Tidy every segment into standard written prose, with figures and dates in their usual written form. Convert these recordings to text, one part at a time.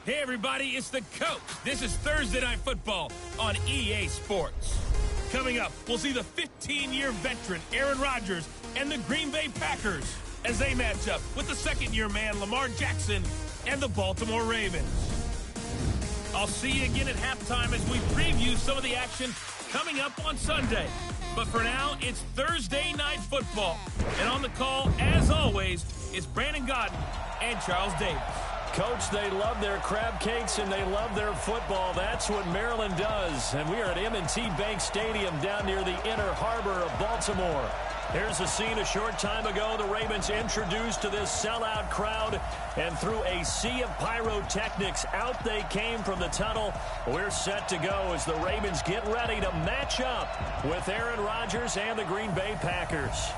Hey, everybody, it's the coach. This is Thursday Night Football on EA Sports. Coming up, we'll see the 15-year veteran Aaron Rodgers and the Green Bay Packers as they match up with the second-year man Lamar Jackson and the Baltimore Ravens. I'll see you again at halftime as we preview some of the action coming up on Sunday. But for now, it's Thursday Night Football. And on the call, as always, it's Brandon Godden and Charles Davis. Coach, they love their crab cakes and they love their football. That's what Maryland does. And we are at M&T Bank Stadium down near the Inner Harbor of Baltimore. Here's a scene a short time ago. The Ravens introduced to this sellout crowd, and through a sea of pyrotechnics, out they came from the tunnel. We're set to go as the Ravens get ready to match up with Aaron Rodgers and the Green Bay Packers.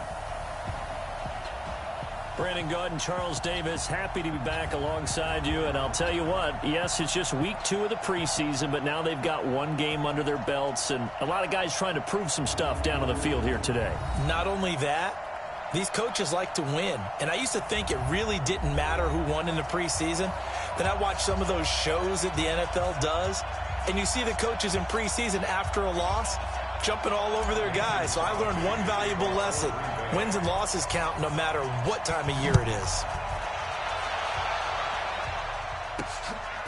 Brandon Godden, Charles Davis, happy to be back alongside you. And I'll tell you what, yes, it's just week 2 of the preseason, but now they've got one game under their belts, and a lot of guys trying to prove some stuff down on the field here today. Not only that, these coaches like to win. And I used to think it really didn't matter who won in the preseason. Then I watched some of those shows that the NFL does, and you see the coaches in preseason after a loss jumping all over their guys. So I learned one valuable lesson. Wins and losses count no matter what time of year it is.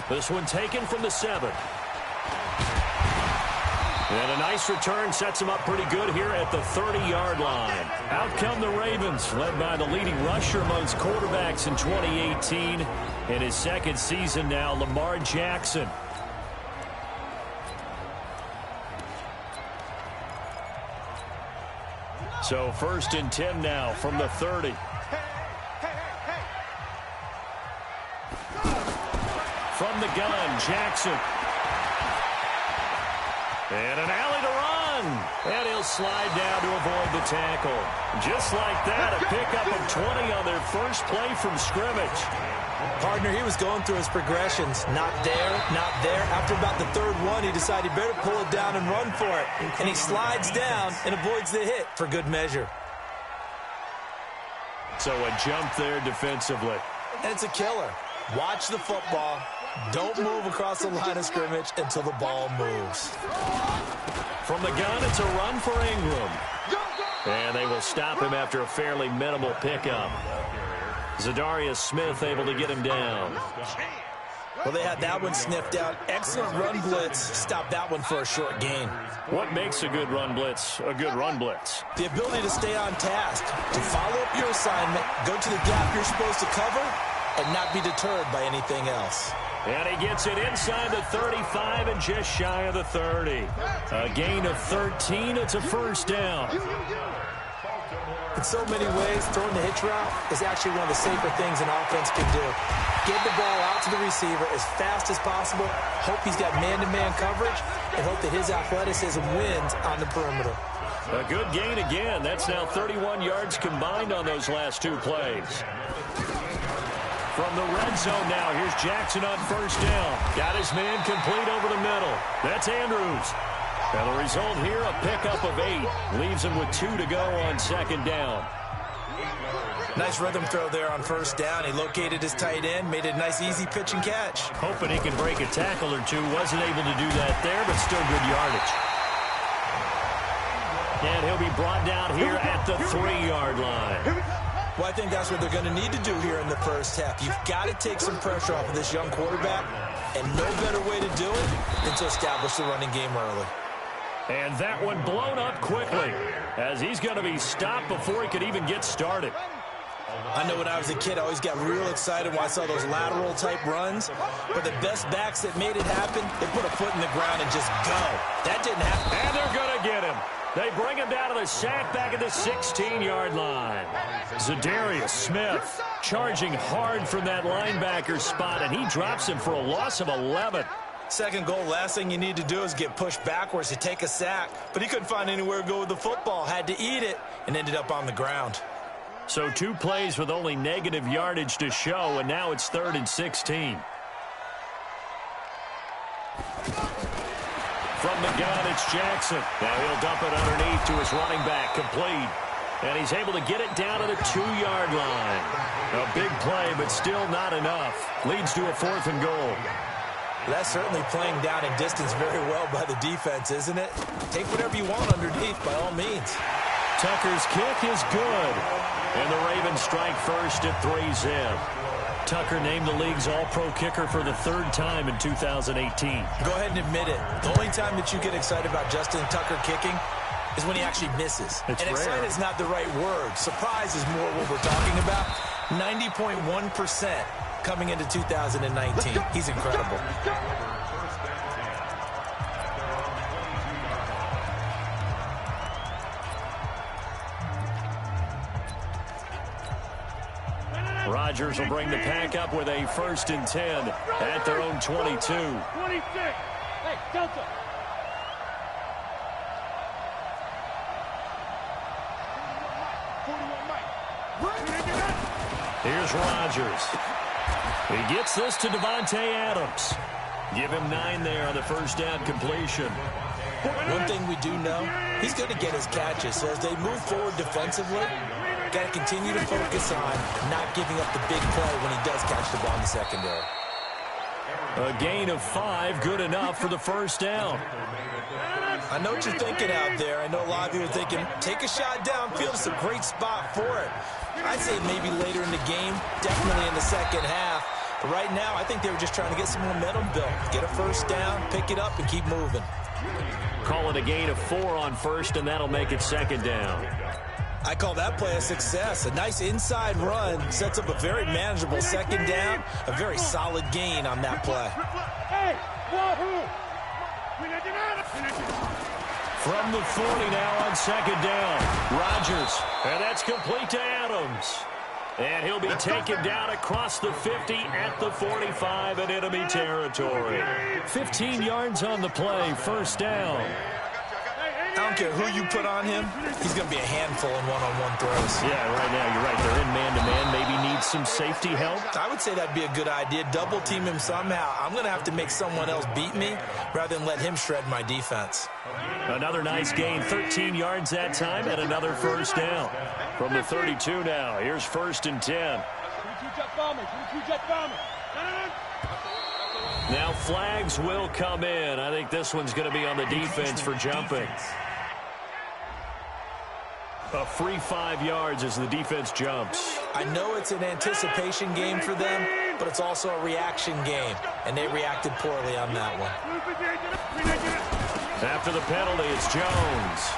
This one taken from the 7. And a nice return sets them up pretty good here at the 30-yard line. Out come the Ravens, led by the leading rusher amongst quarterbacks in 2018. In his second season now, Lamar Jackson. So 1st and 10 now from the 30. From the gun, Jackson. And an alley to run. And he'll slide down to avoid the tackle. Just like that, a pickup of 20 on their first play from scrimmage. Partner, he was going through his progressions. Not there, not there. After about the 3rd one, he decided he better pull it down and run for it. And he slides down and avoids the hit for good measure. So a jump there defensively. And it's a killer. Watch the football. Don't move across the line of scrimmage until the ball moves. From the gun, it's a run for Ingram. And they will stop him after a fairly minimal pickup. Zadarius Smith able to get him down. Well, they had that one sniffed out. Excellent run blitz. Stop that one for a short gain. What makes a good run blitz a good run blitz? The ability to stay on task, to follow up your assignment, go to the gap you're supposed to cover, and not be deterred by anything else. And he gets it inside the 35 and just shy of the 30. A gain of 13. It's a first down. In so many ways, throwing the hitch route is actually one of the safer things an offense can do. Get the ball out to the receiver as fast as possible, hope he's got man-to-man coverage, and hope that his athleticism wins on the perimeter. A good gain again. That's now 31 yards combined on those last 2 plays. From the red zone now, here's Jackson on first down. Got his man complete over the middle. That's Andrews. And the result here, a pickup of 8. Leaves him with 2 to go on second down. Nice rhythm throw there on first down. He located his tight end, made a nice easy pitch and catch. Hoping he can break a tackle or two. Wasn't able to do that there, but still good yardage. And he'll be brought down here at the 3-yard line. Well, I think that's what they're going to need to do here in the first half. You've got to take some pressure off of this young quarterback, and no better way to do it than to establish the running game early. And that one blown up quickly as he's going to be stopped before he could even get started. I know when I was a kid, I always got real excited when I saw those lateral-type runs. But the best backs that made it happen, they put a foot in the ground and just go. That didn't happen. And they're going to get him. They bring him down to the sack back at the 16-yard line. Zadarius Smith charging hard from that linebacker spot, and he drops him for a loss of 11. Second goal, last thing you need to do is get pushed backwards to take a sack. But he couldn't find anywhere to go with the football, had to eat it, and ended up on the ground. So 2 plays with only negative yardage to show, and now it's 3rd and 16. From the gun, it's Jackson. Now he'll dump it underneath to his running back, complete. And he's able to get it down to the 2-yard line. A big play, but still not enough. Leads to a 4th and goal. That's certainly playing down in distance very well by the defense, isn't it? Take whatever you want underneath, by all means. Tucker's kick is good. And the Ravens strike first at 3-zip. Tucker named the league's all-pro kicker for the 3rd time in 2018. Go ahead and admit it. The only time that you get excited about Justin Tucker kicking is when he actually misses. It's and rare. Excited is not the right word. Surprise is more what we're talking about. 90.1% coming into 2019. He's incredible. Rodgers will bring the pack up with a 1st and 10 at their own 22. 26. Hey, Delta. Here's Rodgers. He gets this to Devontae Adams. Give him 9 there on the 1st down completion. One thing we do know, he's going to get his catches. So as they move forward defensively, got to continue to focus on not giving up the big play when he does catch the ball in the secondary. A gain of 5, good enough for the 1st down. I know what you're thinking out there. I know a lot of you are thinking, take a shot downfield. It's a great spot for it. I'd say maybe later in the game, definitely in the second half. But right now, I think they were just trying to get some momentum built. Get a 1st down, pick it up, and keep moving. Call it a gain of 4 on 1st, and that'll make it 2nd down. I call that play a success. A nice inside run sets up a very manageable 2nd down. A very solid gain on that play. From the 40 now on 2nd down. Rodgers, and that's complete to Adams. And he'll be taken down across the 50 at the 45 in enemy territory. 15 yards on the play, 1st down. I don't care who you put on him, he's going to be a handful in one-on-one throws. Yeah, right now, you're right. They're in man-to-man. Maybe need some safety help. I would say that'd be a good idea. Double team him somehow. I'm going to have to make someone else beat me rather than let him shred my defense. Another nice gain, 13 yards that time, and another 1st down. From the 32 now, here's 1st and 10. Now flags will come in. I think this one's going to be on the defense for jumping. A free 5 yards as the defense jumps. I know it's an anticipation game for them, but it's also a reaction game, and they reacted poorly on that one. After the penalty, it's Jones.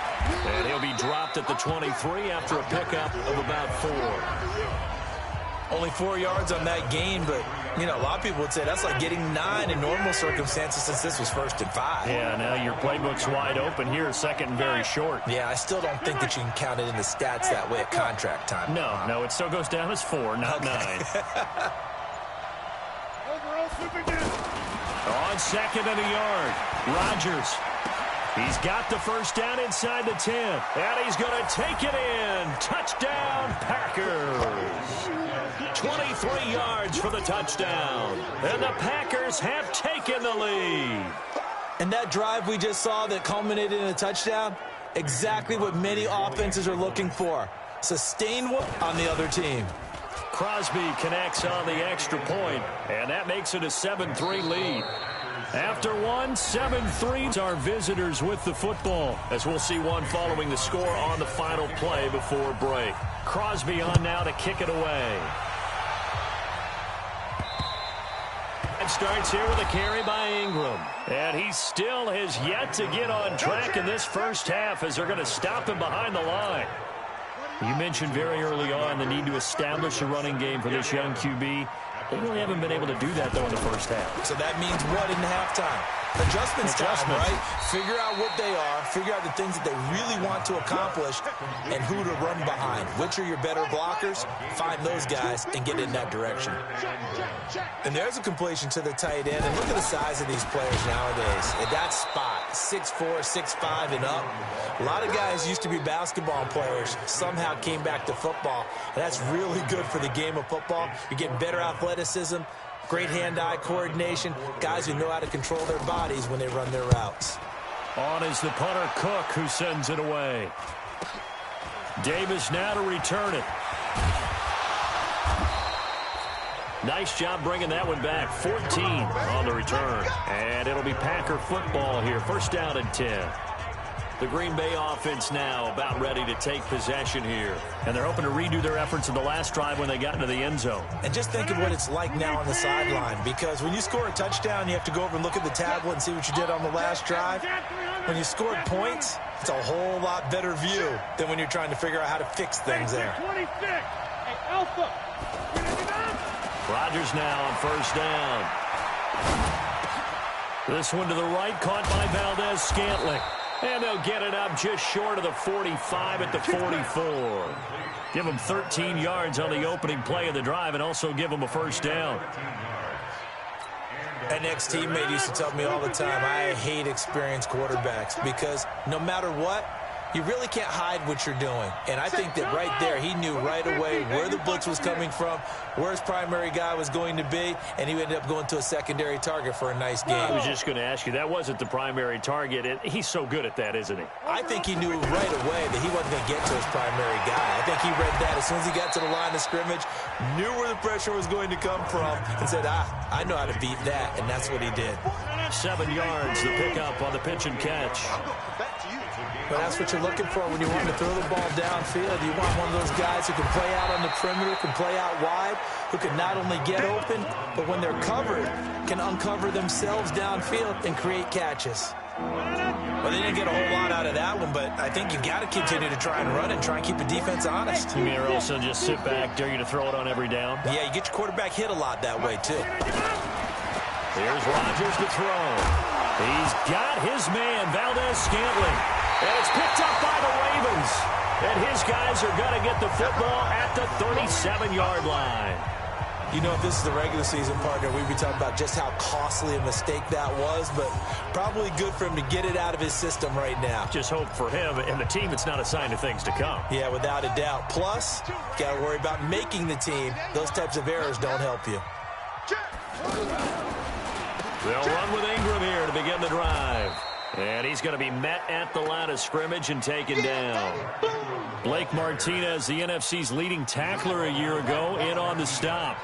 And he'll be dropped at the 23 after a pickup of about 4. Only 4 yards on that gain, but, you know, a lot of people would say that's like getting 9 in normal circumstances since this was 1st and 5. Yeah, now your playbook's wide open here, 2nd and very short. Yeah, I still don't think that you can count it in the stats that way at contract time. No, it still goes down as 4, not 9. On 2nd and a yard, Rodgers. He's got the 1st down inside the 10, and he's going to take it in. Touchdown, Packers. 23 yards for the touchdown, and the Packers have taken the lead. And that drive we just saw that culminated in a touchdown, exactly what many offenses are looking for. Sustained one on the other team. Crosby connects on the extra point, and that makes it a 7-3 lead. After 7-3, our visitors with the football, as we'll see one following the score on the final play before break. Crosby on now to kick it away. And starts here with a carry by Ingram. And he still has yet to get on track in this 1st half as they're going to stop him behind the line. You mentioned very early on the need to establish a running game for this young QB. They really haven't been able to do that, though, in the 1st half. So that means what in halftime? Adjustments time, right? Figure out what they are, figure out the things that they really want to accomplish, and who to run behind. Which are your better blockers? Find those guys and get in that direction. And there's a completion to the tight end. And look at the size of these players nowadays. At that spot, 6'4", 6'5", and up. A lot of guys used to be basketball players, somehow came back to football. And that's really good for the game of football. You're getting better athleticism, great hand-eye coordination, guys who know how to control their bodies when they run their routes. On is the punter, Cook, who sends it away. Davis now to return it. Nice job bringing that one back. 14 on the return. And it'll be Packer football here. First down and 10. The Green Bay offense now about ready to take possession here. And they're hoping to redo their efforts in the last drive when they got into the end zone. And just think of what it's like now on the sideline, because when you score a touchdown, you have to go over and look at the tablet and see what you did on the last drive. When you scored points, it's a whole lot better view than when you're trying to figure out how to fix things there. 26. Hey, Alpha. Rodgers now on first down. This one to the right, caught by Valdez-Scantling. And they'll get it up just short of the 45 at the 44. Give them 13 yards on the opening play of the drive and also give them a first down. An ex-teammate used to tell me all the time, I hate experienced quarterbacks because no matter what, you really can't hide what you're doing. And I think that right there, he knew right away where the blitz was coming from, where his primary guy was going to be, and he ended up going to a secondary target for a nice game. I was just going to ask you, that wasn't the primary target, and he's so good at that, isn't he? I think he knew right away that he wasn't going to get to his primary guy. I think he read that as soon as he got to the line of scrimmage, knew where the pressure was going to come from, and said, I know how to beat that, and that's what he did. 7 yards, the pickup on the pitch and catch. But that's what you're looking for when you want to throw the ball downfield. You want one of those guys who can play out on the perimeter, can play out wide, who can not only get open, but when they're covered, can uncover themselves downfield and create catches. Well, they didn't get a whole lot out of that one, but I think you've got to continue to try and run and try and keep the defense honest. You mean also just sit back, dare you to throw it on every down? Yeah, you get your quarterback hit a lot that way, too. Here's Rodgers to throw. He's got his man, Valdez-Scantling. And it's picked up by the Ravens. And his guys are going to get the football at the 37-yard line. You know, if this is the regular season, partner, we'd be talking about just how costly a mistake that was, but probably good for him to get it out of his system right now. Just hope for him and the team it's not a sign of things to come. Yeah, without a doubt. Plus, got to worry about making the team. Those types of errors don't help you. They'll run with Ingram here to begin the drive. And he's going to be met at the line of scrimmage and taken down. Blake Martinez, the NFC's leading tackler a year ago, in on the stop.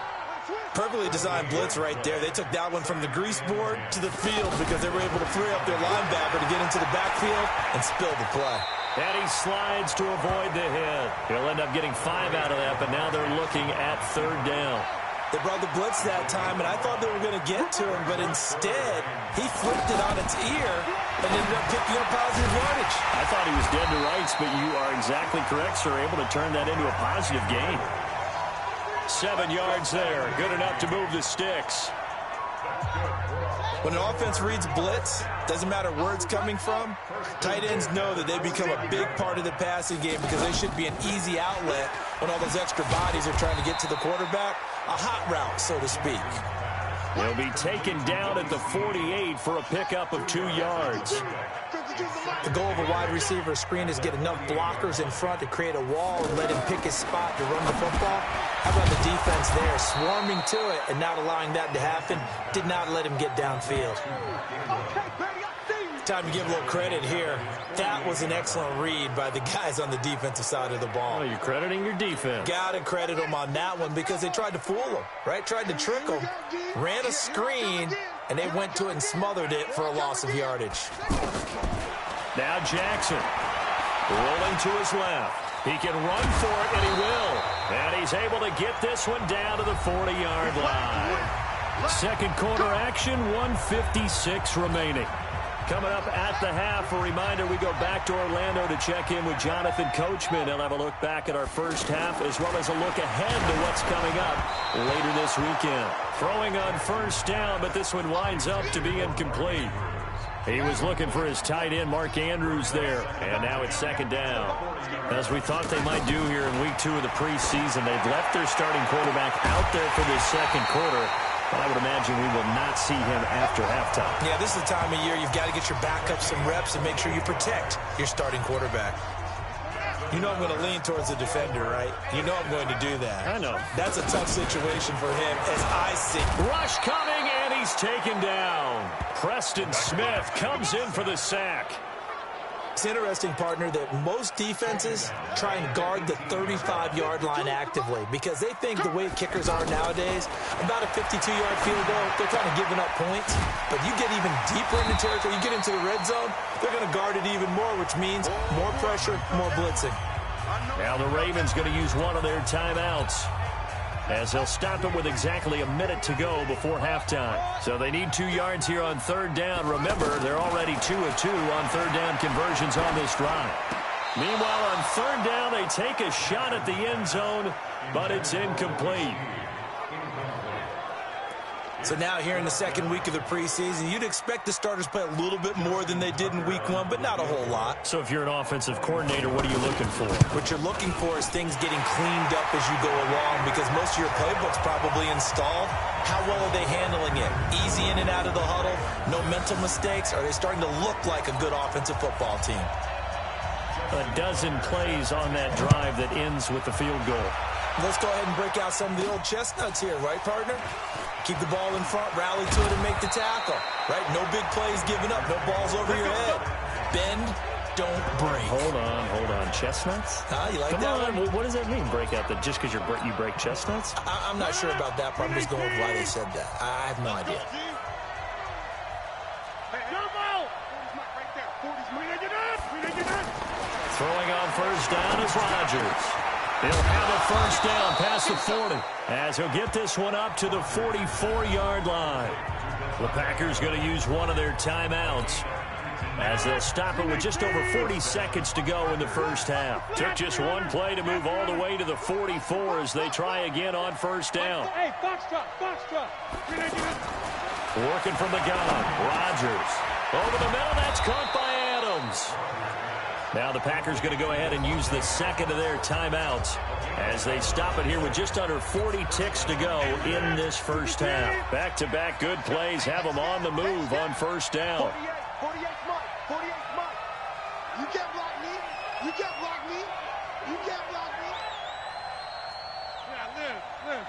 Perfectly designed blitz right there. They took that one from the grease board to the field because they were able to free up their linebacker to get into the backfield and spill the play. And he slides to avoid the hit. He'll end up getting 5 out of that, but now they're looking at third down. They brought the blitz that time, and I thought they were going to get to him, but instead, he flipped it on its ear and ended up picking up positive yardage. I thought he was dead to rights, but you are exactly correct, sir. Able to turn that into a positive gain. 7 yards there. Good enough to move the sticks. When an offense reads blitz, doesn't matter where it's coming from, tight ends know that they become a big part of the passing game because they should be an easy outlet when all those extra bodies are trying to get to the quarterback. A hot route, so to speak. They'll be taken down at the 48 for a pickup of 2 yards. The goal of a wide receiver screen is get enough blockers in front to create a wall and let him pick his spot to run the football. How about the defense there, swarming to it and not allowing that to happen? Did not let him get downfield. Time to give a little credit here. That was an excellent read by the guys on the defensive side of the ball. Oh, you're crediting your defense. Got to credit them on that one because they tried to fool them, right? Tried to trick them, ran a screen, and they went to it and smothered it for a loss of yardage. Now Jackson rolling to his left. He can run for it, and he will. And he's able to get this one down to the 40-yard line. Second quarter action, 1:56 remaining. Coming up at the half, a reminder, we go back to Orlando to check in with Jonathan Coachman. He'll have a look back at our first half as well as a look ahead to what's coming up later this weekend. Throwing on first down, but this one winds up to be incomplete. He was looking for his tight end, Mark Andrews, there. And now it's second down. As we thought they might do here in week 2 of the preseason, they've left their starting quarterback out there for this second quarter. But I would imagine we will not see him after halftime. Yeah, this is the time of year you've got to get your backup some reps and make sure you protect your starting quarterback. You know I'm going to lean towards the defender, right? You know I'm going to do that. I know. That's a tough situation for him as I see. Rush coming, and he's taken down. Preston Smith comes in for the sack. It's interesting, partner, that most defenses try and guard the 35-yard line actively because they think the way kickers are nowadays, about a 52-yard field goal, they're kind of giving up points. But you get even deeper into territory, you get into the red zone, they're going to guard it even more, which means more pressure, more blitzing. Now the Ravens going to use one of their timeouts, as they'll stop it with exactly a minute to go before halftime. So they need 2 yards here on third down. Remember, they're already 2 of 2 on third down conversions on this drive. Meanwhile, on third down, they take a shot at the end zone, but it's incomplete. So now here in the second week of the preseason, you'd expect the starters to play a little bit more than they did in week 1, but not a whole lot. So if you're an offensive coordinator, what are you looking for? What you're looking for is things getting cleaned up as you go along because most of your playbook's probably installed. How well are they handling it? Easy in and out of the huddle? No mental mistakes? Are they starting to look like a good offensive football team? A dozen plays on that drive that ends with the field goal. Let's go ahead and break out some of the old chestnuts here, right, partner? Keep the ball in front, rally to it, and make the tackle, right? No big plays given up, no balls over your head. Bend, don't break. Hold on. Chestnuts? You like Come that on. one? What does that mean, break out? Just because you break chestnuts? I'm not sure about that part. I'm just going with why they said that. I have no idea. Throwing on first down is Rodgers. He'll have a first down past the 40 as he'll get this one up to the 44-yard line. The Packers going to use one of their timeouts as they'll stop it with just over 40 seconds to go in the first half. Took just one play to move all the way to the 44 as they try again on first down. Hey, foxtrot. Working from the gun, Rodgers. Over the middle, that's caught by Adams. Now the Packers going to go ahead and use the second of their timeouts as they stop it here with just under 40 ticks to go in this first half. Back-to-back good plays have them on the move on first down. 48 Mike. You can't block me. Yeah, live.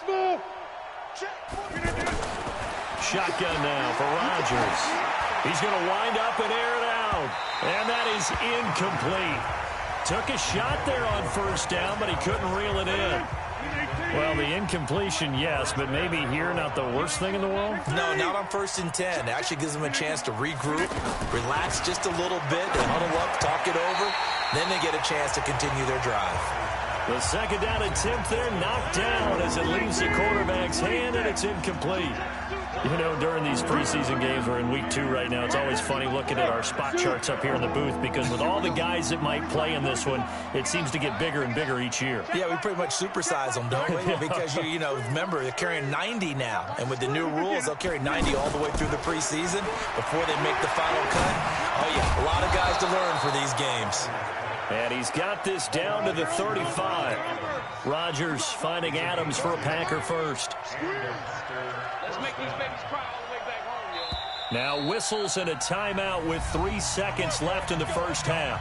Smooth. Shotgun now for Rodgers. He's going to wind up and air it out. And that is incomplete. Took a shot there on first down, but he couldn't reel it in. Well, the incompletion, yes, but maybe here not the worst thing in the world? No, not on 1st and 10. It actually gives them a chance to regroup, relax just a little bit, they huddle up, talk it over, then they get a chance to continue their drive. The second down attempt there knocked down as it leaves the quarterback's hand, and it's incomplete. You know, during these preseason games, we're in week 2 right now, it's always funny looking at our spot charts up here in the booth because with all the guys that might play in this one, it seems to get bigger and bigger each year. Yeah, we pretty much supersize them, don't we? Because, you know, remember, they're carrying 90 now. And with the new rules, they'll carry 90 all the way through the preseason before they make the final cut. Oh, yeah, a lot of guys to learn for these games. And he's got this down to the 35. Rodgers finding Adams for a Packer first. Let's make these babies cry all the way back home, yo. Now whistles and a timeout with 3 seconds left in the first half.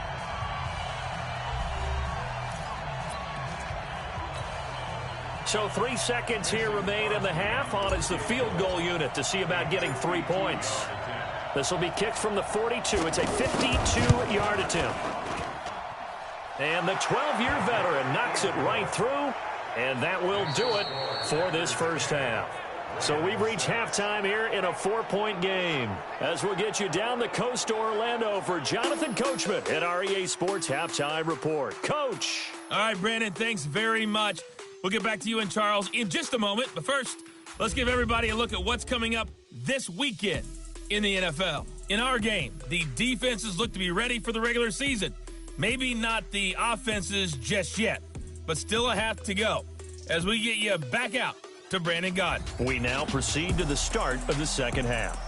So 3 seconds here remain in the half. On is the field goal unit to see about getting 3 points. This will be kicked from the 42. It's a 52-yard attempt. And the 12-year veteran knocks it right through, and that will do it for this first half. So we've reached halftime here in a 4-point game. As we'll get you down the coast to Orlando for Jonathan Coachman at our EA Sports Halftime Report. Coach. All right, Brandon, thanks very much. We'll get back to you and Charles in just a moment. But first, let's give everybody a look at what's coming up this weekend in the NFL. In our game, the defenses look to be ready for the regular season. Maybe not the offenses just yet, but still a half to go as we get you back out to Brandon Gaudin. We now proceed to the start of the second half.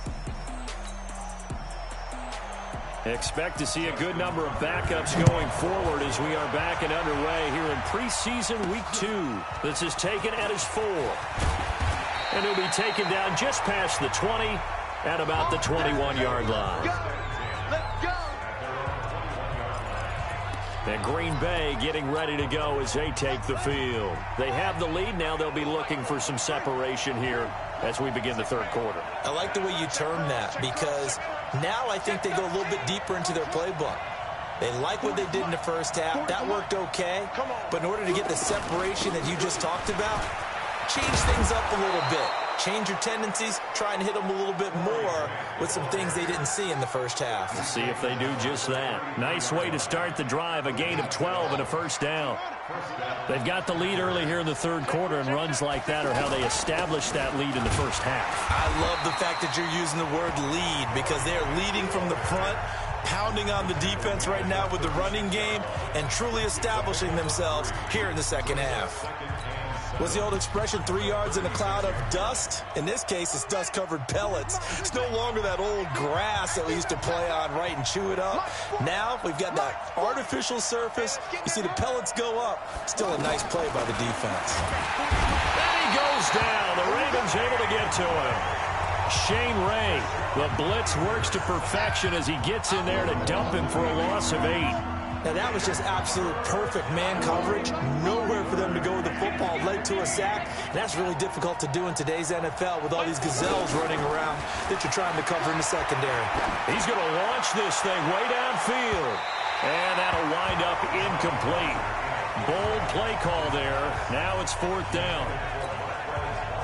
Expect to see a good number of backups going forward as we are back and underway here in preseason week 2. This is taken at his 4. And he'll be taken down just past the 20 at about the 21-yard line. Let's go. And Green Bay getting ready to go as they take the field. They have the lead. Now they'll be looking for some separation here as we begin the third quarter. I like the way you term that because Now I think they go a little bit deeper into their playbook. They like what they did in the first half. That worked okay. But in order to get the separation that you just talked about, change things up a little bit. Change your tendencies. Try and hit them a little bit more with some things they didn't see in the first half. Let's see if they do just that. Nice way to start the drive. A gain of 12 and a first down. They've got the lead early here in the third quarter, and runs like that are how they establish that lead in the first half. I love the fact that you're using the word lead because they're leading from the front, pounding on the defense right now with the running game, and truly establishing themselves here in the second half. What's the old expression, 3 yards in a cloud of dust? In this case, it's dust-covered pellets. It's no longer that old grass that we used to play on, right, and chew it up. Now we've got that artificial surface. You see the pellets go up. Still a nice play by the defense. And he goes down. The Ravens able to get to him. Shane Ray, the blitz works to perfection as he gets in there to dump him for a loss of 8. Now, that was just absolute perfect man coverage. Nowhere for them to go with the football. Led to a sack. And that's really difficult to do in today's NFL with all these gazelles running around that you're trying to cover in the secondary. He's going to launch this thing way downfield. And that'll wind up incomplete. Bold play call there. Now it's 4th down.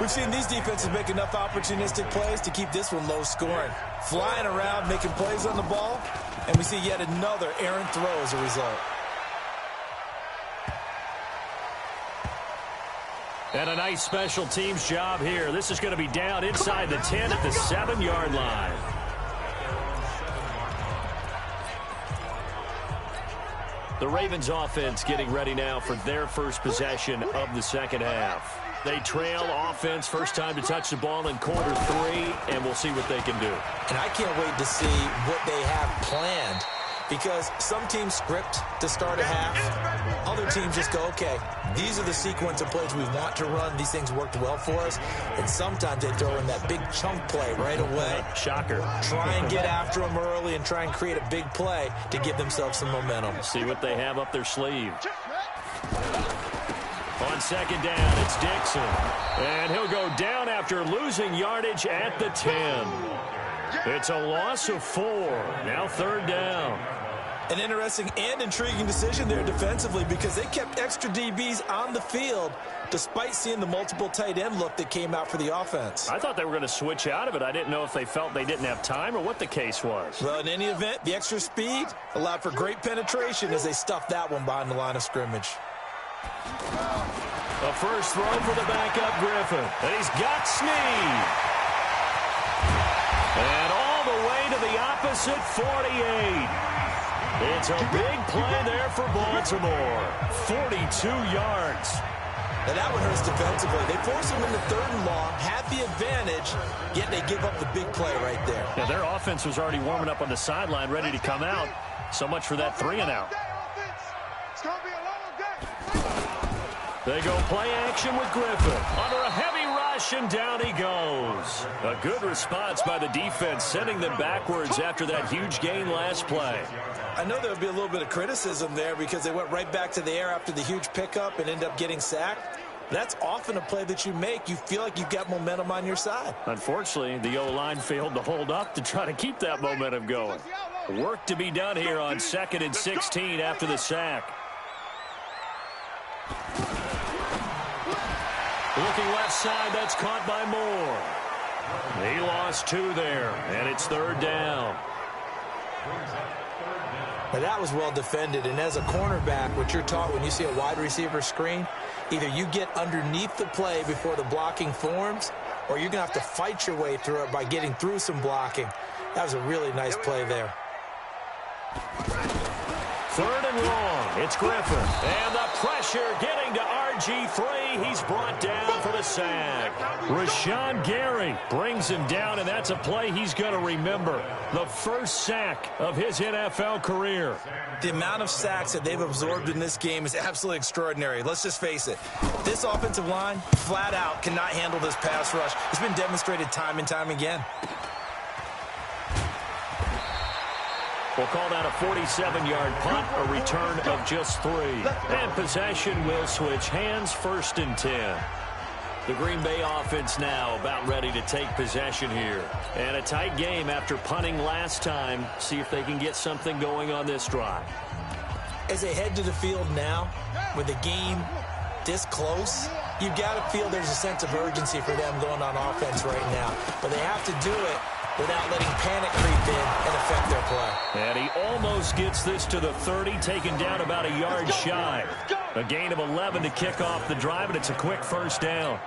We've seen these defenses make enough opportunistic plays to keep this one low scoring. Flying around, making plays on the ball, and we see yet another errant throw as a result. And a nice special teams job here. This is going to be down inside the 10 at the 7-yard line. The Ravens offense getting ready now for their first possession of the second half. They trail offense, first time to touch the ball in quarter 3, and we'll see what they can do. And I can't wait to see what they have planned, because some teams script to start a half. Other teams just go, okay, these are the sequence of plays we want to run. These things worked well for us. And sometimes they throw in that big chunk play right away. Shocker. Try and get after them early and try and create a big play to give themselves some momentum. See what they have up their sleeve. On second down, it's Dixon. And he'll go down after losing yardage at the 10. It's a loss of 4. Now 3rd down. An interesting and intriguing decision there defensively because they kept extra DBs on the field despite seeing the multiple tight end look that came out for the offense. I thought they were going to switch out of it. I didn't know if they felt they didn't have time or what the case was. Well, in any event, the extra speed allowed for great penetration as they stuffed that one behind the line of scrimmage. A first throw for the backup Griffin. And he's got Snead. And all the way to the opposite 48. It's a big play there for Baltimore. 42 yards. Now that one hurts defensively. They force him into 3rd and long, have the advantage, yet they give up the big play right there. Now their offense was already warming up on the sideline, ready to come out. So much for that 3-and-out. They go play action with Griffin. Under a heavy rush, and down he goes. A good response by the defense, sending them backwards after that huge gain last play. I know there would be a little bit of criticism there because they went right back to the air after the huge pickup and end up getting sacked. That's often a play that you make. You feel like you've got momentum on your side. Unfortunately, the O-line failed to hold up to try to keep that momentum going. Work to be done here on 2nd and 16 after the sack. Looking left side, that's caught by Moore. He lost 2 there, and it's 3rd down. Now that was well defended, and as a cornerback, what you're taught when you see a wide receiver screen, either you get underneath the play before the blocking forms, or you're going to have to fight your way through it by getting through some blocking. That was a really nice play there. 3rd and long. It's Griffin. And the pressure getting to RG3. He's brought down for the sack. Rashawn Gary brings him down, and that's a play he's going to remember. The first sack of his NFL career. The amount of sacks that they've absorbed in this game is absolutely extraordinary. Let's just face it. This offensive line, flat out, cannot handle this pass rush. It's been demonstrated time and time again. We'll call that a 47-yard punt, a return of just 3. And possession will switch hands, 1st and 10. The Green Bay offense now about ready to take possession here. And a tight game after punting last time. See if they can get something going on this drive. As they head to the field now, with the game this close, you've got to feel there's a sense of urgency for them going on offense right now. But they have to do it without letting panic creep in and affect their play. And he almost gets this to the 30, taken down about a yard shy. A gain of 11 to kick off the drive, and it's a quick first down.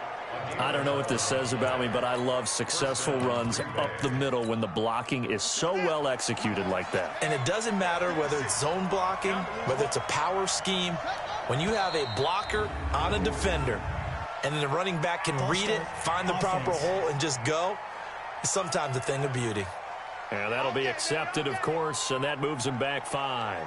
I don't know what this says about me, but I love successful runs up the middle when the blocking is so well executed like that. And it doesn't matter whether it's zone blocking, whether it's a power scheme. When you have a blocker on a defender, and then the running back can read it, find the proper hole, and just go, it's sometimes a thing of beauty. And that'll be accepted, of course, and that moves him back 5.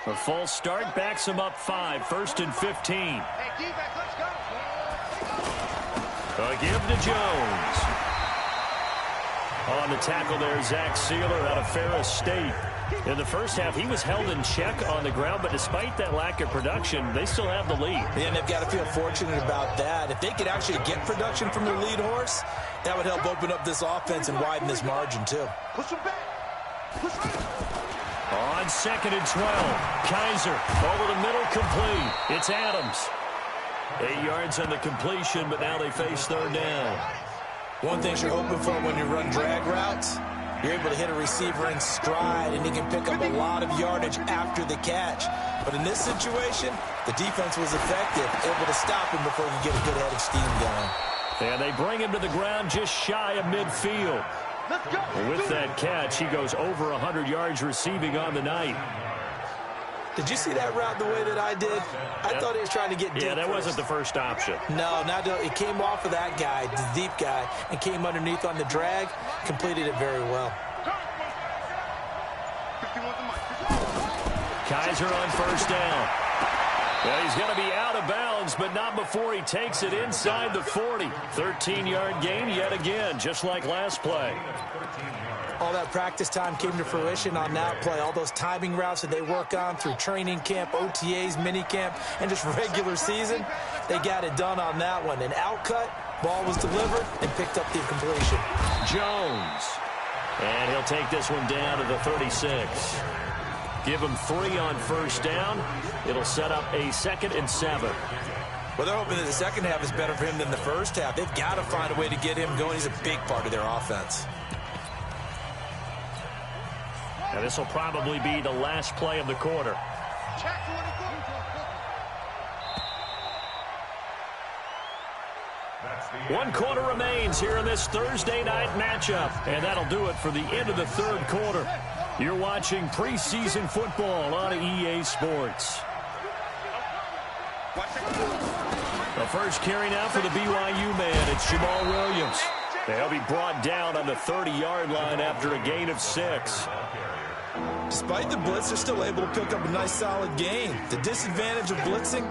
A false start backs him up 5, 1st and 15. Hey, defense, let's go. A give to Jones. On the tackle there, Zach Sealer out of Ferris State. In the first half, he was held in check on the ground, but despite that lack of production, they still have the lead. And they've got to feel fortunate about that. If they could actually get production from their lead horse, that would help open up this offense and widen this margin, too. Push him back. Push him. On 2nd and 12, Kaiser over the middle, complete. It's Adams. 8 yards on the completion, but now they face 3rd down. One thing you're hoping for when you run drag routes, you're able to hit a receiver in stride, and he can pick up a lot of yardage after the catch. But in this situation, the defense was effective, able to stop him before you get a good head of steam going. And they bring him to the ground just shy of midfield. With that catch, he goes over 100 yards receiving on the night. Did you see that route the way that I did? I thought he was trying to get deep. Yeah, that first. wasn't the first option. No, it came off of that guy, the deep guy, and came underneath on the drag, completed it very well. Kaiser on 1st down. Well, he's going to be out of bounds, but not before he takes it inside the 40. 13-yard gain yet again, just like last play. All that practice time came to fruition on that play. All those timing routes that they work on through training camp, OTAs, mini camp, and just regular season, they got it done on that one. An outcut, ball was delivered, and picked up the completion. Jones. And he'll take this one down to the 36. Give him 3 on 1st down. It'll set up a 2nd and 7. Well, they're hoping that the second half is better for him than the first half. They've got to find a way to get him going. He's a big part of their offense. Now, this will probably be the last play of the quarter. One quarter remains here in this Thursday night matchup, and that'll do it for the end of the 3rd quarter. You're watching preseason football on EA Sports. The first carry now for the BYU man. It's Jamal Williams. They'll be brought down on the 30-yard line after a gain of 6. Despite the blitz, they're still able to pick up a nice solid gain. The disadvantage of blitzing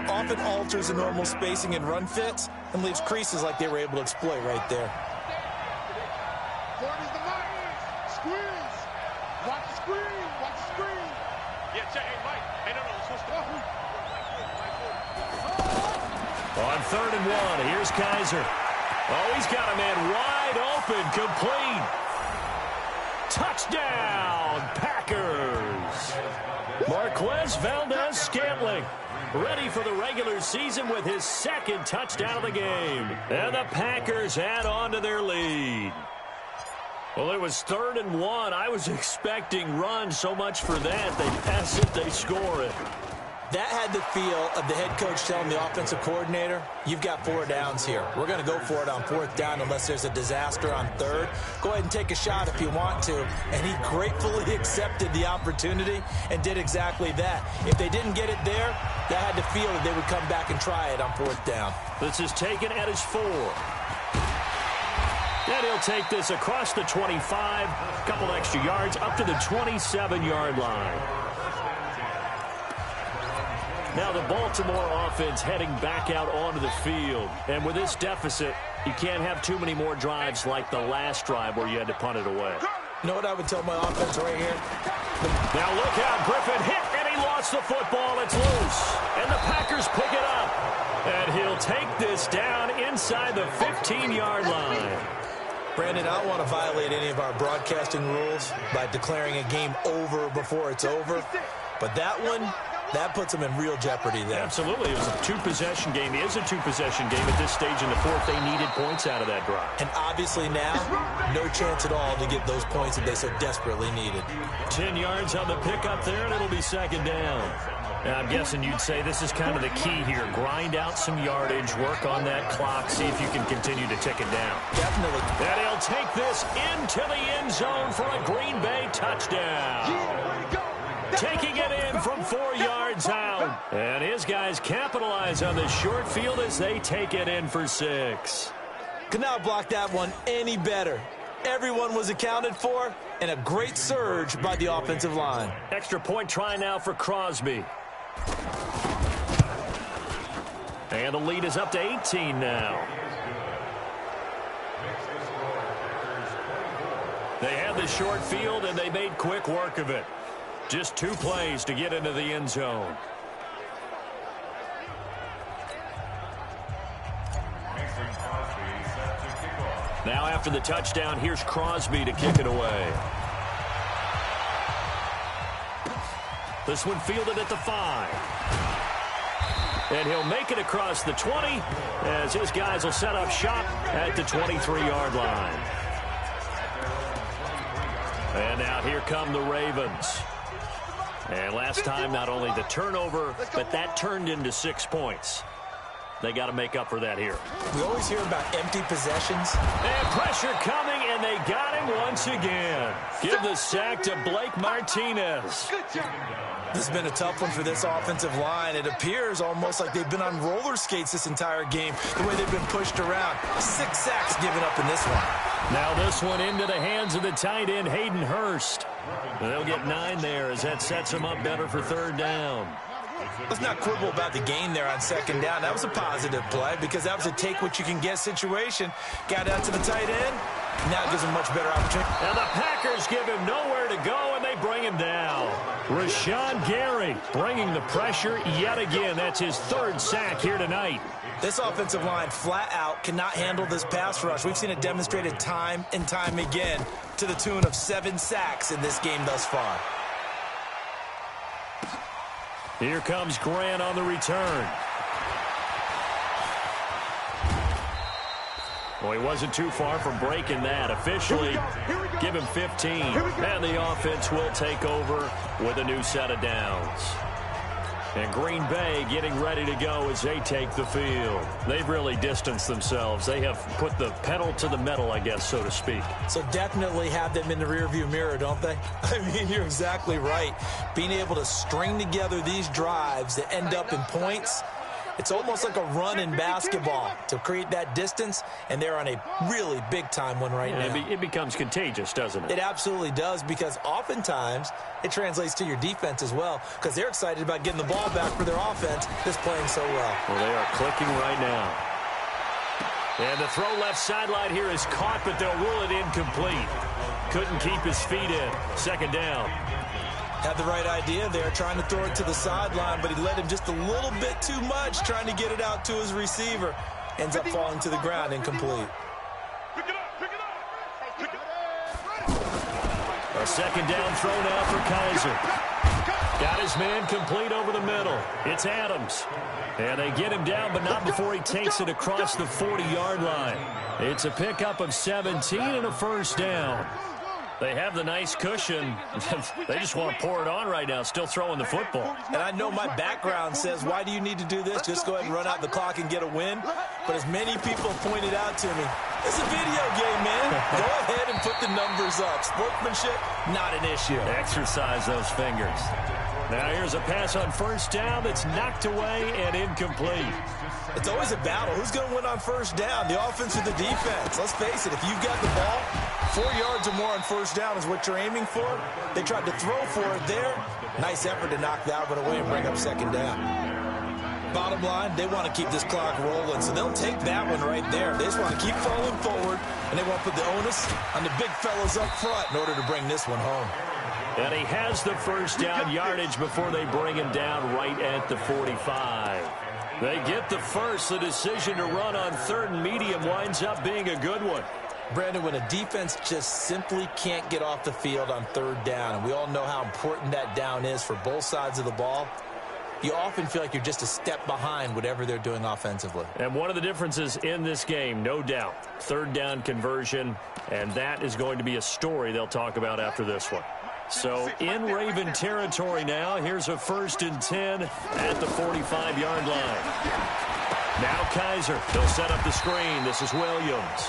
often alters the normal spacing and run fits and leaves creases like they were able to exploit right there. On 3rd and 1, here's Kaiser. Oh, he's got a man wide open, complete. Touchdown, Packers. Marquez Valdez-Scantling ready for the regular season with his 2nd touchdown of the game. And the Packers add on to their lead. Well, it was 3rd and 1. I was expecting run, so much for that. They pass it, they score it. That had the feel of the head coach telling the offensive coordinator, you've got 4 downs here. We're going to go for it on 4th down unless there's a disaster on 3rd. Go ahead and take a shot if you want to. And he gratefully accepted the opportunity and did exactly that. If they didn't get it there, that had the feel that they would come back and try it on 4th down. This is taken at his 4. And he'll take this across the 25, a couple extra yards, up to the 27-yard line. Now the Baltimore offense heading back out onto the field. And with this deficit, you can't have too many more drives like the last drive where you had to punt it away. You know what I would tell my offense right here? Now look out, Griffin hit, and he lost the football. It's loose. And the Packers pick it up. And he'll take this down inside the 15-yard line. Brandon, I don't want to violate any of our broadcasting rules by declaring a game over before it's over. But that one, that puts them in real jeopardy there. Absolutely. It was a two-possession game. It is a two-possession game at this stage in the fourth. They needed points out of that drive. And obviously now, no chance at all to get those points that they so desperately needed. 10 yards on the pickup there, and it'll be second down. Now, I'm guessing you'd say this is kind of the key here. Grind out some yardage, work on that clock, see if you can continue to tick it down. Definitely. And he'll take this into the end zone for a Green Bay touchdown. Taking it in from 4 yards out. And his guys capitalize on the short field as they take it in for 6. Could not block that one any better. Everyone was accounted for, and a great surge by the offensive line. Extra point try now for Crosby. And the lead is up to 18 now. They had the short field, and they made quick work of it. Just 2 plays to get into the end zone. Now after the touchdown, here's Crosby to kick it away. This one fielded at the 5. And he'll make it across the 20 as his guys will set up shop at the 23-yard line. And now here come the Ravens. And last time, not only the turnover, but that turned into 6 points. They got to make up for that here. We always hear about empty possessions. And pressure coming, and they got him once again. Give the sack to Blake Martinez. This has been a tough one for this offensive line. It appears almost like they've been on roller skates this entire game, the way they've been pushed around. 6 sacks given up in this one. Now this one into the hands of the tight end, Hayden Hurst. They'll get 9 there as that sets them up better for third down. Let's not quibble about the gain there on second down. That was a positive play because that was a take-what-you-can-get situation. Got out to the tight end. Now it gives him much better opportunity. And the Packers give him nowhere to go, and they bring him down. Rashawn Gary bringing the pressure yet again. That's his 3rd sack here tonight. This offensive line flat out cannot handle this pass rush. We've seen it demonstrated time and time again to the tune of 7 sacks in this game thus far. Here comes Grant on the return. Well, he wasn't too far from breaking that. Officially, give him 15. And the offense will take over with a new set of downs. And Green Bay getting ready to go as they take the field. They've really distanced themselves. They have put the pedal to the metal, I guess, so to speak. So definitely have them in the rearview mirror, don't they? I mean, you're exactly right. Being able to string together these drives that end up in points, it's almost like a run in basketball to create that distance, and they're on a really big-time one right now. It becomes contagious, doesn't it? It absolutely does, because oftentimes it translates to your defense as well, because they're excited about getting the ball back for their offense that's playing so well. Well, they are clicking right now. And the throw left sideline here is caught, but they'll rule it incomplete. Couldn't keep his feet in. Second down. Had the right idea there, trying to throw it to the sideline, but he let him just a little bit too much, trying to get it out to his receiver. Ends up falling to the ground, incomplete. A second down throw now for Kaiser. Got his man complete over the middle. It's Adams. And they get him down, but not before he takes it across the 40-yard line. It's a pickup of 17 and a first down. They have the nice cushion. They just want to pour it on right now, still throwing the football. And I know my background says, why do you need to do this? Just go ahead and run out the clock and get a win. But as many people pointed out to me, it's a video game, man. Go ahead and put the numbers up. Sportsmanship, not an issue. Exercise those fingers. Now here's a pass on first down that's knocked away and incomplete. It's always a battle. Who's going to win on first down, the offense or the defense? Let's face it, if you've got the ball, 4 yards or more on first down is what you're aiming for. They tried to throw for it there. Nice effort to knock that one away and bring up second down. Bottom line, they want to keep this clock rolling, so they'll take that one right there. They just want to keep falling forward, and they want to put the onus on the big fellas up front in order to bring this one home. And he has the first down yardage before they bring him down right at the 45. They get the first. The decision to run on 3rd and medium winds up being a good one. Brandon, when a defense just simply can't get off the field on 3rd down, and we all know how important that down is for both sides of the ball, you often feel like you're just a step behind whatever they're doing offensively. And one of the differences in this game, no doubt, 3rd down conversion, and that is going to be a story they'll talk about after this one. So in Raven territory now, here's a 1st and 10 at the 45-yard line. Now Kaiser, they'll set up the screen. This is Williams.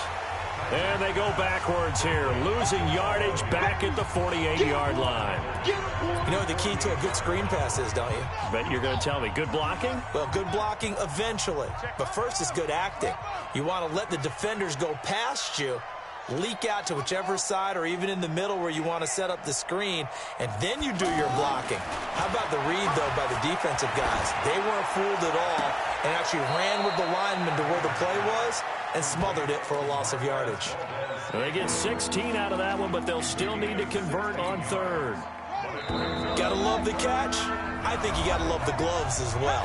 And they go backwards here, losing yardage back at the 48-yard line. You know what the key to a good screen pass is, don't you? Bet you're going to tell me. Good blocking? Well, good blocking eventually. But first is good acting. You want to let the defenders go past you, leak out to whichever side or even in the middle where you want to set up the screen, and then you do your blocking. How about the read, though, by the defensive guys? They weren't fooled at all and actually ran with the lineman to where the play was and smothered it for a loss of yardage. They get 16 out of that one, but they'll still need to convert on 3rd. Gotta love the catch. I think you gotta love the gloves as well.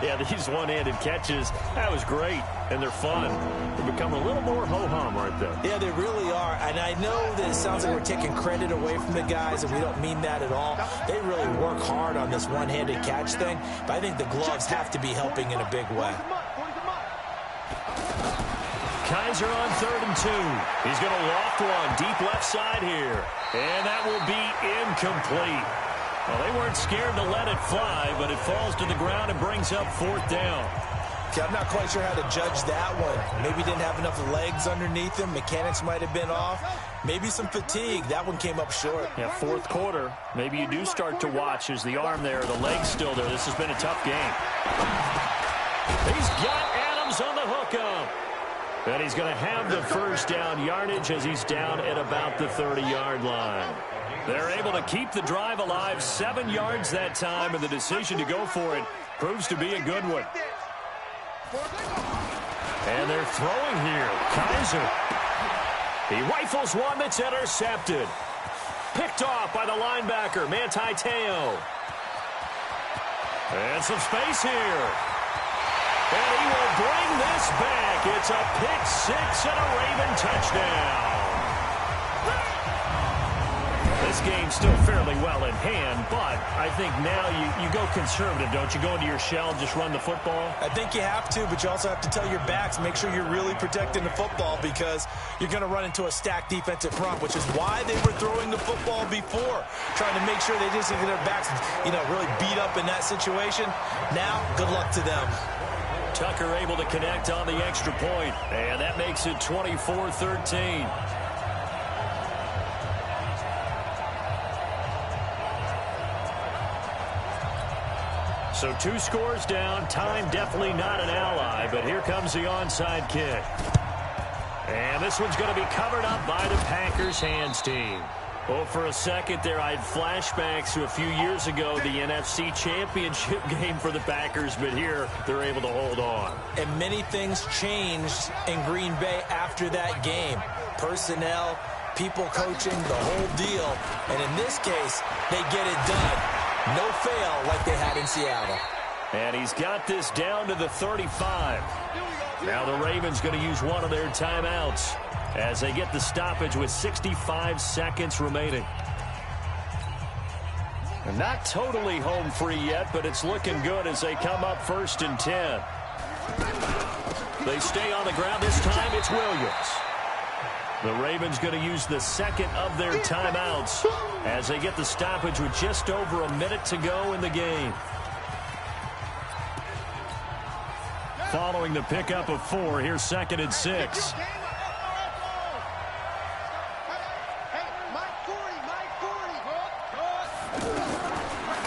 Yeah, these one-handed catches, that was great, and they're fun. They become a little more ho-hum right there. Yeah, they really are, and I know that it sounds like we're taking credit away from the guys, and we don't mean that at all. They really work hard on this one-handed catch thing, but I think the gloves have to be helping in a big way. Kaiser on 3rd and 2. He's going to loft one deep left side here. And that will be incomplete. Well, they weren't scared to let it fly, but it falls to the ground and brings up 4th down. Okay, I'm not quite sure how to judge that one. Maybe didn't have enough legs underneath him. Mechanics might have been off. Maybe some fatigue. That one came up short. Yeah, 4th quarter. Maybe you do start to watch as the arm there, the leg's still there. This has been a tough game. He's got Adams on the hookup. And he's going to have the 1st down yardage as he's down at about the 30-yard line. They're able to keep the drive alive, 7 yards that time, and the decision to go for it proves to be a good one. And they're throwing here. Kaiser. He rifles one that's intercepted. Picked off by the linebacker, Manti Te'o. And some space here. And he will bring this back. It's a pick-6 and a Raven touchdown. This game's still fairly well in hand, but I think now you go conservative, don't you? Go into your shell and just run the football? I think you have to, but you also have to tell your backs, make sure you're really protecting the football because you're going to run into a stacked defensive front, which is why they were throwing the football before, trying to make sure they just get their backs, really beat up in that situation. Now, good luck to them. Tucker able to connect on the extra point, and that makes it 24-13. So 2 scores down. Time definitely not an ally, but here comes the onside kick. And this one's going to be covered up by the Packers hands team. Well, for a second there, I had flashbacks to a few years ago, the NFC Championship game for the Packers, but here they're able to hold on. And many things changed in Green Bay after that game. Personnel, people coaching, the whole deal. And in this case, they get it done. No fail like they had in Seattle. And he's got this down to the 35. Now the Ravens going to use one of their timeouts as they get the stoppage with 65 seconds remaining. And not totally home free yet, but it's looking good as they come up 1st and 10. They stay on the ground. This time it's Williams. The Ravens going to use the second of their timeouts as they get the stoppage with just over a minute to go in the game. Following the pickup of 4, here's 2nd and 6.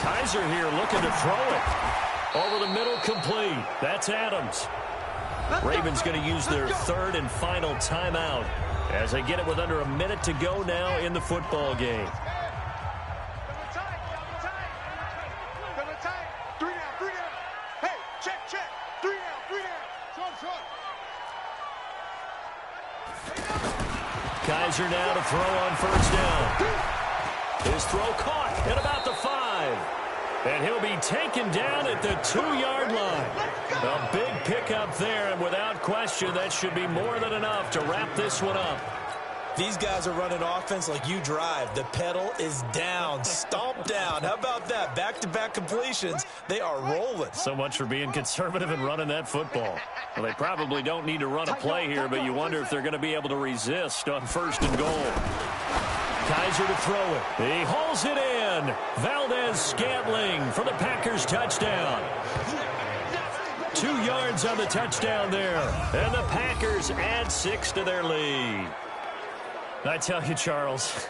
Kaiser here looking to throw it. Over the middle, complete. That's Adams. Ravens going to use their 3rd and final timeout as they get it with under a minute to go now in the football game. Kaiser now to throw on 1st down. His throw caught at about the 5. And he'll be taken down at the 2-yard line. A big pickup there, and without question, that should be more than enough to wrap this one up. These guys are running offense like you drive. The pedal is down, stomp down. How about that? Back-to-back completions. They are rolling. So much for being conservative and running that football. Well, they probably don't need to run a play here, but you wonder if they're going to be able to resist on 1st and goal. Kaiser to throw it. He hauls it in. Valdez-Scantling for the Packers touchdown. 2 yards on the touchdown there. And the Packers add 6 to their lead. I tell you, Charles,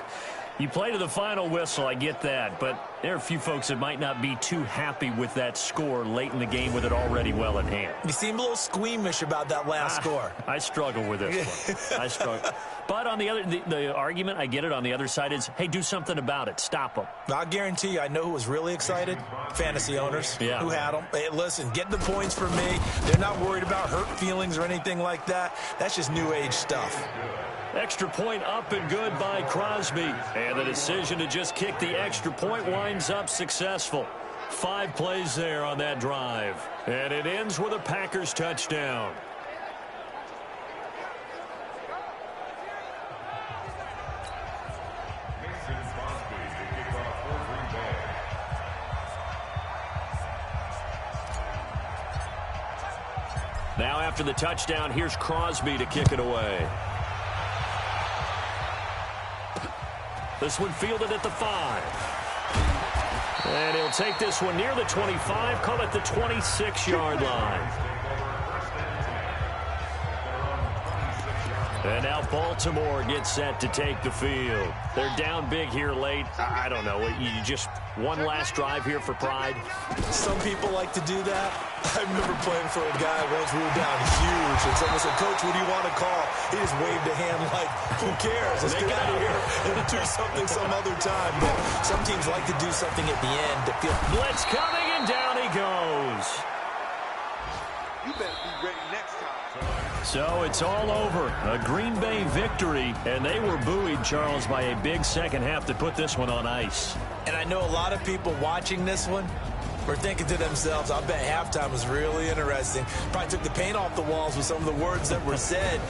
you play to the final whistle, I get that, but there are a few folks that might not be too happy with that score late in the game with it already well in hand. You seem a little squeamish about that last score. I struggle with this one. I struggle. But on the argument, I get it, on the other side is, hey, do something about it. Stop them. I'll guarantee you, I know who was really excited. Fantasy owners who had them. Hey, listen, get the points for me. They're not worried about hurt feelings or anything like that. That's just new age stuff. Extra point up and good by Crosby. And the decision to just kick the extra point winds up successful. 5 plays there on that drive. And it ends with a Packers touchdown. Now after the touchdown, here's Crosby to kick it away. This one fielded at the 5. And he'll take this one near the 25, call it the 26-yard line. And now Baltimore gets set to take the field. They're down big here late. I don't know. You just one last drive here for pride? Some people like to do that. I remember playing for a guy once we were down huge, and someone said, Coach, what do you want to call? He just waved a hand like, who cares? Let's get out of here and do something some other time. But some teams like to do something at the end to feel. Blitz coming, and down he goes. You better be ready next time. So it's all over. A Green Bay victory, and they were buoyed, Charles, by a big second half to put this one on ice. And I know a lot of people watching this one were thinking to themselves, I bet halftime was really interesting. Probably took the paint off the walls with some of the words that were said.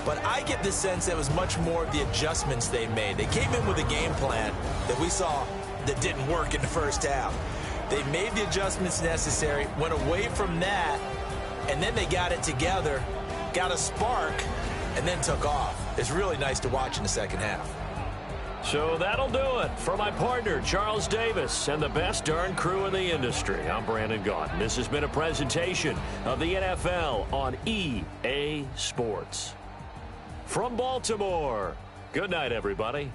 But I get the sense that it was much more of the adjustments they made. They came in with a game plan that we saw that didn't work in the first half. They made the adjustments necessary, went away from that, and then they got it together, got a spark, and then took off. It's really nice to watch in the second half. So that'll do it. For my partner, Charles Davis, and the best darn crew in the industry, I'm Brandon Gaudin. This has been a presentation of the NFL on EA Sports. From Baltimore, good night, everybody.